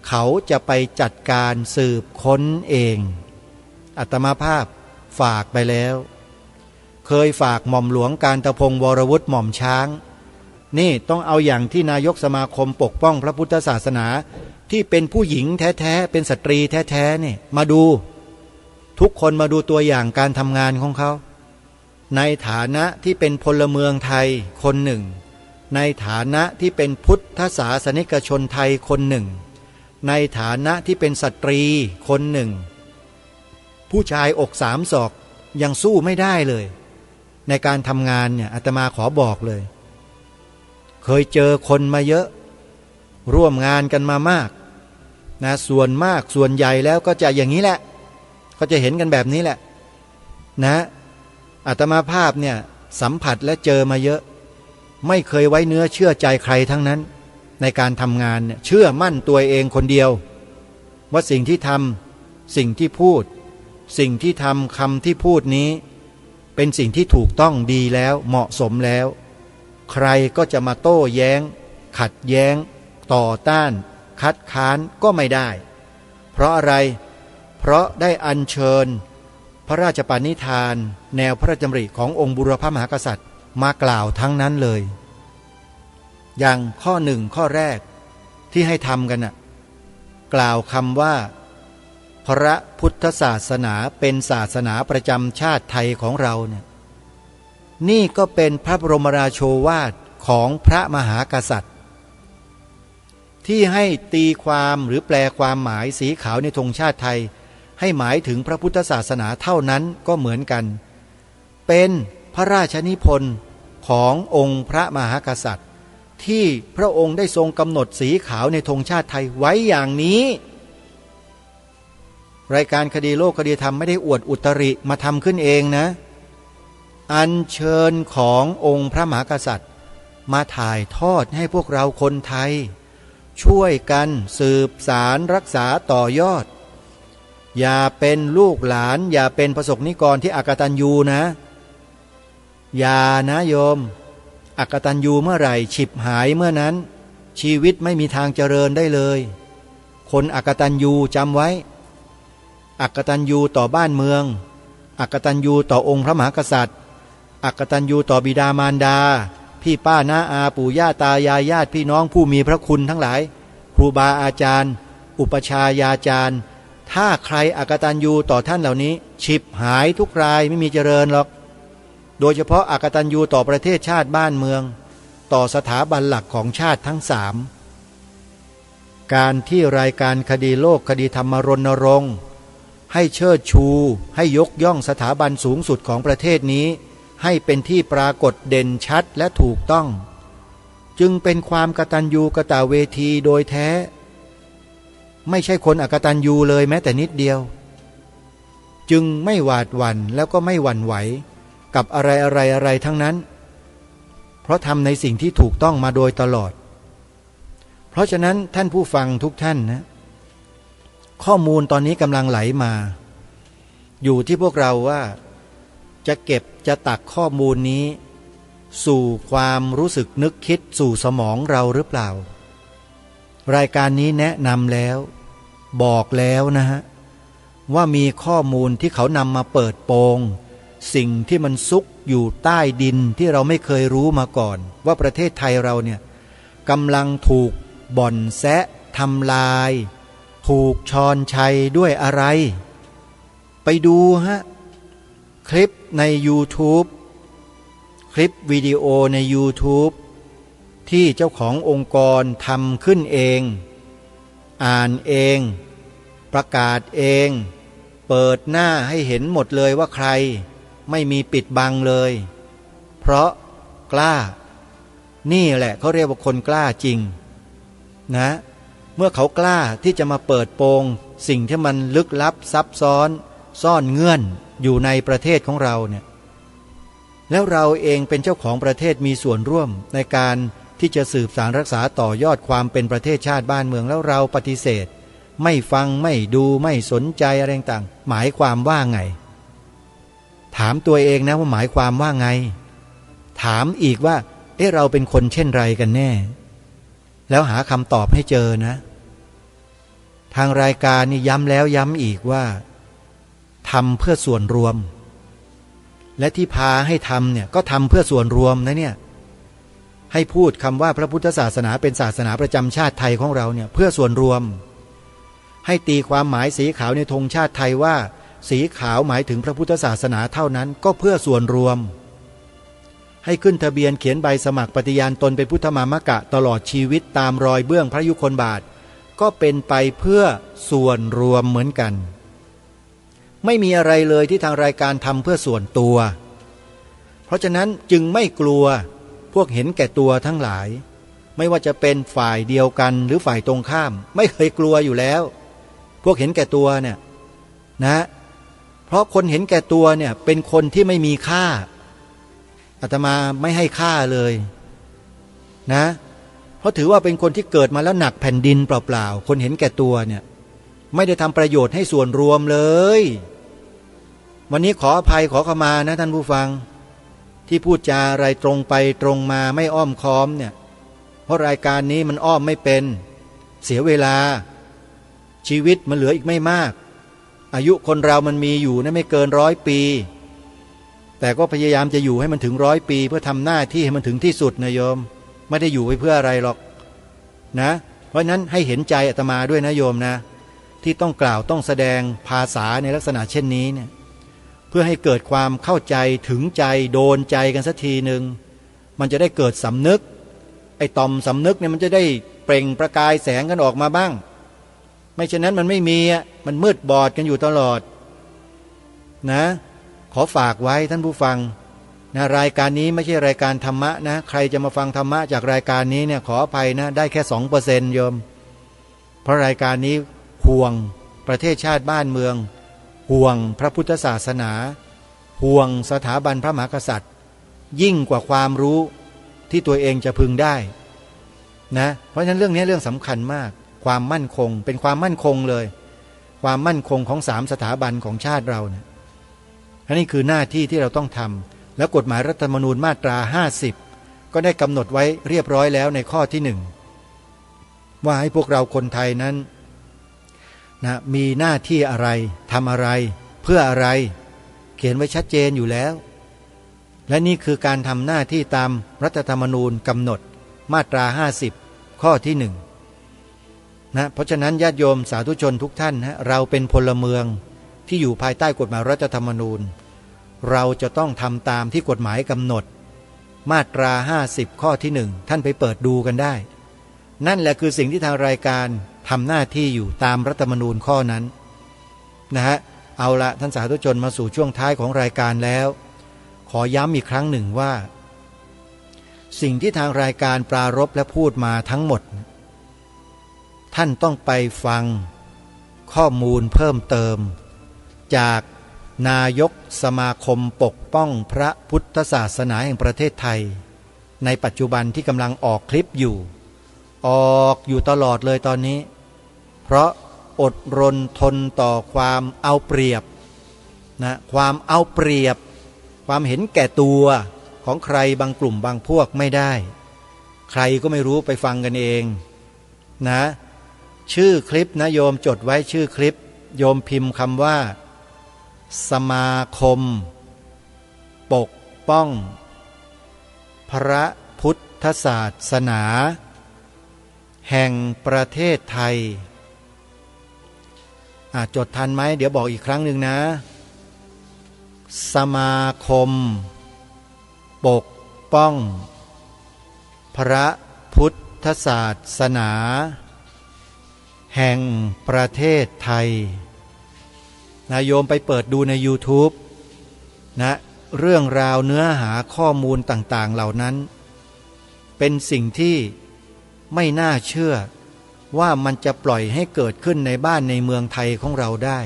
เขาจะไปจัดการสืบค้นเองอาตมาภาพฝากไปแล้วเคยฝากหม่อมหลวงกาญจพงศ์วรวุฒิหม่อมช้างนี่ต้องเอาอย่างที่นายกสมาคมปกป้องพระพุทธศาสนาที่เป็นผู้หญิงแท้ๆเป็นสตรีแท้ๆนี่มาดูทุกคนมาดูตัวอย่างการทำงานของเขาในฐานะที่เป็นพลเมืองไทยคนหนึ่งในฐานะที่เป็นพุทธศาสนิกชนไทยคนหนึ่งในฐานะที่เป็นสตรีคนหนึ่งผู้ชายอกสามศอกยังสู้ไม่ได้เลยในการทำงานเนี่ยอาตมาขอบอกเลยเคยเจอคนมาเยอะร่วมงานกันมามากนะส่วนมากส่วนใหญ่แล้วก็จะอย่างนี้แหละก็จะเห็นกันแบบนี้แหละนะอาตมาภาพเนี่ยสัมผัสและเจอมาเยอะไม่เคยไว้เนื้อเชื่อใจใครทั้งนั้นในการทำงานเนี่ยเชื่อมั่นตัวเองคนเดียวว่าสิ่งที่ทำสิ่งที่พูดสิ่งที่ทำคำที่พูดนี้เป็นสิ่งที่ถูกต้องดีแล้วเหมาะสมแล้วใครก็จะมาโต้แย้งขัดแย้งต่อต้านคัดค้านก็ไม่ได้เพราะอะไรเพราะได้อัญเชิญพระราชปณิธานแนวพระราชดำริขององค์บุรพมหากษัตริย์มากล่าวทั้งนั้นเลยอย่างข้อหนึ่งข้อแรกที่ให้ทำกันน่ะกล่าวคำว่าพระพุทธศาสนาเป็นศาสนาประจำชาติไทยของเราเนี่ยนี่ก็เป็นพระบรมราโชวาทของพระมหากษัตริย์ที่ให้ตีความหรือแปลความหมายสีขาวในธงชาติไทยให้หมายถึงพระพุทธศาสนาเท่านั้นก็เหมือนกันเป็นพระราชนิพนธ์ขององค์พระมหากษัตริย์ที่พระองค์ได้ทรงกำหนดสีขาวในธงชาติไทยไว้อย่างนี้รายการคดีโลกคดีธรรมไม่ได้อวดอุตริมาทำขึ้นเองนะอัญเชิญขององค์พระมหากษัตริย์มาถ่ายทอดให้พวกเราคนไทยช่วยกันสืบสารรักษาต่อยอดอย่าเป็นลูกหลานอย่าเป็นประสบนิกรที่อกตัญญูนะอย่านะโยมอกตัญญูเมื่อไหร่ฉิบหายเมื่อนั้นชีวิตไม่มีทางเจริญได้เลยคนอกตัญญูจำไว้อกตัญญูต่อบ้านเมืองอกตัญญูต่อองค์พระมหากษัตริย์อกตัญญูต่อบิดามารดาพี่ป้าน้าอาปู่ย่าตายายญาติพี่น้องผู้มีพระคุณทั้งหลายครูบาอาจารย์อุปชายาจารย์ถ้าใครอกตัญญูต่อท่านเหล่านี้ฉิบหายทุกรายไม่มีเจริญหรอกโดยเฉพาะอกตัญญูต่อประเทศชาติบ้านเมืองต่อสถาบันหลักของชาติทั้งสามการที่รายการคดีโลกคดีธรรมรณรงค์ให้เชิดชูให้ยกย่องสถาบันสูงสุดของประเทศนี้ให้เป็นที่ปรากฏเด่นชัดและถูกต้องจึงเป็นความกตัญญูกตเวทีโดยแท้ไม่ใช่คนอกตัญญูเลยแม้แต่นิดเดียวจึงไม่หวาดหวั่นแล้วก็ไม่หวั่นไหวกับอะไรทั้งนั้นเพราะทำในสิ่งที่ถูกต้องมาโดยตลอดเพราะฉะนั้นท่านผู้ฟังทุกท่านนะข้อมูลตอนนี้กำลังไหลมาอยู่ที่พวกเราว่าจะเก็บจะตักข้อมูลนี้สู่ความรู้สึกนึกคิดสู่สมองเราหรือเปล่ารายการนี้แนะนำแล้วบอกแล้วนะฮะว่ามีข้อมูลที่เขานำมาเปิดโปง สิ่งที่มันซุกอยู่ใต้ดินที่เราไม่เคยรู้มาก่อนว่าประเทศไทยเราเนี่ยกำลังถูกบ่อนแซะทำลายถูกชอนชัยด้วยอะไร ไปดูฮะคลิปใน YouTube คลิปวิดีโอใน YouTube ที่เจ้าขององค์กรทำขึ้นเองอ่านเองประกาศเองเปิดหน้าให้เห็นหมดเลยว่าใครไม่มีปิดบังเลยเพราะกล้านี่แหละเขาเรียกว่าคนกล้าจริงนะเมื่อเขากล้าที่จะมาเปิดโปงสิ่งที่มันลึกลับซับซ้อนซ่อนเงื่อนอยู่ในประเทศของเราเนี่ยแล้วเราเองเป็นเจ้าของประเทศมีส่วนร่วมในการที่จะสืบสานรักษาต่อยอดความเป็นประเทศชาติบ้านเมืองแล้วเราปฏิเสธไม่ฟังไม่ดูไม่สนใจอะไรต่างหมายความว่าไงถามตัวเองนะว่าหมายความว่าไงถามอีกว่าเราเป็นคนเช่นไรกันแน่แล้วหาคำตอบให้เจอนะทางรายการนี่ย้ำแล้วย้ำอีกว่าทำเพื่อส่วนรวมและที่พาให้ทำเนี่ยก็ทำเพื่อส่วนรวมนะเนี่ยให้พูดคำว่าพระพุทธศาสนาเป็นศาสนาประจำชาติไทยของเราเนี่ยเพื่อส่วนรวมให้ตีความหมายสีขาวในธงชาติไทยว่าสีขาวหมายถึงพระพุทธศาสนาเท่านั้นก็เพื่อส่วนรวมให้ขึ้นทะเบียนเขียนใบสมัครปฏิญาณตนเป็นพุทธมามกะตลอดชีวิตตามรอยเบื้องพระยุคลบาทก็เป็นไปเพื่อส่วนรวมเหมือนกันไม่มีอะไรเลยที่ทางรายการทำเพื่อส่วนตัวเพราะฉะนั้นจึงไม่กลัวพวกเห็นแก่ตัวทั้งหลายไม่ว่าจะเป็นฝ่ายเดียวกันหรือฝ่ายตรงข้ามไม่เคยกลัวอยู่แล้วพวกเห็นแก่ตัวเนี่ยนะเพราะคนเห็นแก่ตัวเนี่ยเป็นคนที่ไม่มีค่าอาตมาไม่ให้ค่าเลยนะเพราะถือว่าเป็นคนที่เกิดมาแล้วหนักแผ่นดินเปล่าๆคนเห็นแก่ตัวเนี่ยไม่ได้ทำประโยชน์ให้ส่วนรวมเลยวันนี้ขออภัยขอขมานะท่านผู้ฟังที่พูดจาอะไรตรงไปตรงมาไม่อ้อมค้อมเนี่ยเพราะรายการนี้มันอ้อมไม่เป็นเสียเวลาชีวิตมันเหลืออีกไม่มากอายุคนเรามันมีอยู่นะไม่เกิน100 ปีแต่ก็พยายามจะอยู่ให้มันถึง100 ปีเพื่อทำหน้าที่ให้มันถึงที่สุดนะโยมไม่ได้อยู่ไว้เพื่ออะไรหรอกนะเพราะนั้นให้เห็นใจอาตมาด้วยนะโยมนะที่ต้องกล่าวต้องแสดงภาษาในลักษณะเช่นนี้เนี่ยเพื่อให้เกิดความเข้าใจถึงใจโดนใจกันสักทีหนึ่งมันจะได้เกิดสำนึกไอ้ต่อมสำนึกเนี่ยมันจะได้เปล่งประกายแสงกันออกมาบ้างไม่เช่นนั้นมันไม่มีมันมืดบอดกันอยู่ตลอดนะขอฝากไว้ท่านผู้ฟังนะรายการนี้ไม่ใช่รายการธรรมะนะใครจะมาฟังธรรมะจากรายการนี้เนี่ยขออภัยนะได้แค่ 2% โยมเพราะรายการนี้ห่วงประเทศชาติบ้านเมืองห่วงพระพุทธศาสนาห่วงสถาบันพระมหากษัตริย์ยิ่งกว่าความรู้ที่ตัวเองจะพึงได้นะเพราะฉะนั้นเรื่องนี้เรื่องสำคัญมากความมั่นคงเป็นความมั่นคงเลยความมั่นคงของ3 สถาบันของชาติเราเนี่ยนี่คือหน้าที่ที่เราต้องทำแล้วกฎหมายรัฐธรรมนูญมาตรา50ก็ได้กำหนดไว้เรียบร้อยแล้วในข้อที่1ว่าให้พวกเราคนไทยนั้นนะมีหน้าที่อะไรทำอะไรเพื่ออะไรเขียนไว้ชัดเจนอยู่แล้วและนี่คือการทำหน้าที่ตามรัฐธรรมนูญกำหนดมาตรา50ข้อที่1นะเพราะฉะนั้นญาติโยมสาธุชนทุกท่านนะเราเป็นพลเมืองที่อยู่ภายใต้กฎหมายรัฐธรรมนูญเราจะต้องทำตามที่กฎหมายกำหนดมาตรา50ข้อที่1ท่านไปเปิดดูกันได้นั่นแหละคือสิ่งที่ทางรายการทำหน้าที่อยู่ตามรัฐธรรมนูญข้อนั้นนะฮะเอาละท่านสาธุชนมาสู่ช่วงท้ายของรายการแล้วขอย้ำอีกครั้งหนึ่งว่าสิ่งที่ทางรายการปรารภและพูดมาทั้งหมดท่านต้องไปฟังข้อมูลเพิ่มเติมจากนายกสมาคมปกป้องพระพุทธศาสนาแห่งประเทศไทยในปัจจุบันที่กำลังออกคลิปอยู่ตลอดเลยตอนนี้เพราะอดรนทนต่อความเอาเปรียบนะความเอาเปรียบความเห็นแก่ตัวของใครบางกลุ่มบางพวกไม่ได้ใครก็ไม่รู้ไปฟังกันเองนะชื่อคลิปนะโยมจดไว้ชื่อคลิปโยมพิมพ์คำว่าสมาคม ปกป้องพระพุทธศาสนา แห่งประเทศไทยจดทันไหมเดี๋ยวบอกอีกครั้งหนึ่งนะสมาคมปกป้องพระพุทธศาสนา แห่งประเทศไทยนายโยมไปเปิดดูใน YouTube นะเรื่องราวเนื้อหาข้อมูลต่างๆเหล่านั้นเป็นสิ่งที่ไม่น่าเชื่อว่ามันจะปล่อยให้เกิดขึ้นในบ้านในเมืองไทยของเราได้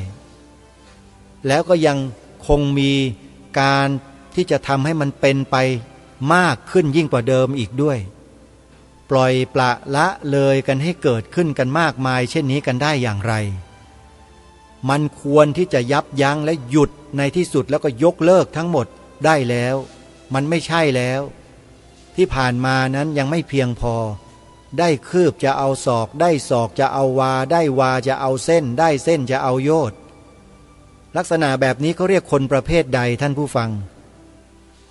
แล้วก็ยังคงมีการที่จะทำให้มันเป็นไปมากขึ้นยิ่งกว่าเดิมอีกด้วยปล่อยปละละเลยกันให้เกิดขึ้นกันมากมายเช่นนี้กันได้อย่างไรมันควรที่จะยับยั้งและหยุดในที่สุดแล้วก็ยกเลิกทั้งหมดได้แล้วมันไม่ใช่แล้วที่ผ่านมานั้นยังไม่เพียงพอได้คืบจะเอาศอกได้ศอกจะเอาวาได้วาจะเอาเส้นได้เส้นจะเอาโยชน์ลักษณะแบบนี้เขาเรียกคนประเภทใดท่านผู้ฟัง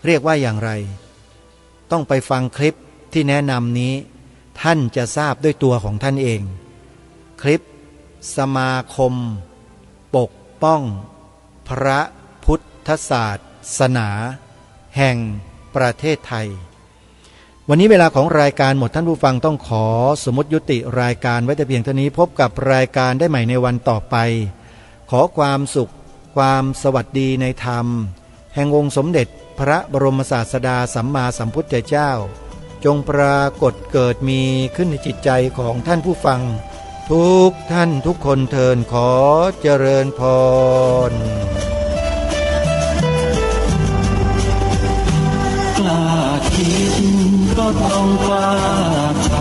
เรียกว่าอย่างไรต้องไปฟังคลิปที่แนะนำนี้ท่านจะทราบด้วยตัวของท่านเองคลิปสมาคมปกป้องพระพุทธศาสนาแห่งประเทศไทยวันนี้เวลาของรายการหมดท่านผู้ฟังต้องขอสมมติยุติรายการไว้แต่เพียงเท่านี้พบกับรายการได้ใหม่ในวันต่อไปขอความสุขความสวัสดีในธรรมแห่งองค์สมเด็จพระบรมศาสดาสัมมาสัมพุทธเจ้าจงปรากฏเกิดมีขึ้นในจิตใจของท่านผู้ฟังทุกท่านทุกคนเทินขอเจริญพรกล้าคิดก็ต้องกล้าท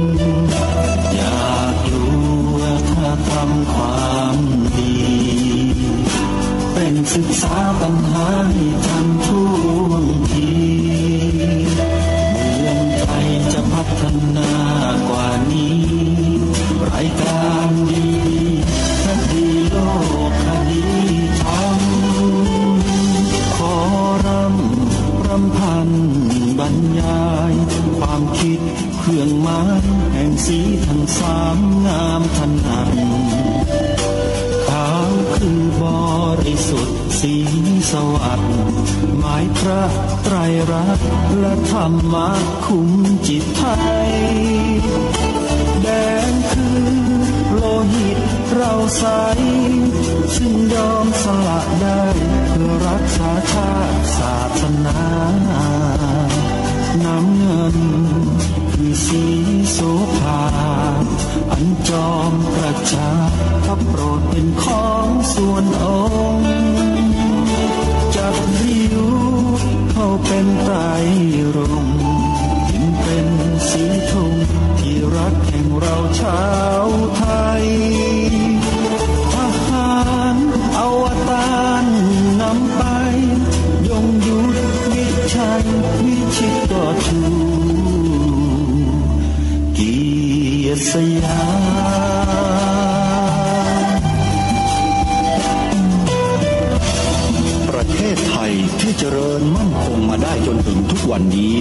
ำอย่ากลัวถ้าทำความดีเป็นศึกษาปัญหาให้ทันท่วงทีเมืองไทยจะพัฒนากว่านี้รายการดีคดีโลกคดีธรรมขอรำพันบรรยายความคิดเครื่องหมายแห่งสีทั้งสามงามถนัดขาวคือบริสุทธิ์สีสวัสดิ์หมายพระไตรรัตน์และธรรมะคุ้มจิตไทยแดงคือโลหิตเราใสซึ่งยอมสละได้เพื่อรักษาชาติศาสนาน้ำเงินคือสีโสภาอันจอมประชาพระโปรดเป็นของส่วนองค์จับริ้วเข้าเป็นไตรรงค์ยิ่งเป็นสีธงที่รักแห่งเราชาวไทยทหารอวตารนำไปยงยุทธวิชัยวิชิตก็ชูเกียรติสยามประเทศไทยที่เจริญมั่นคงมาได้จนถึงทุกวันนี้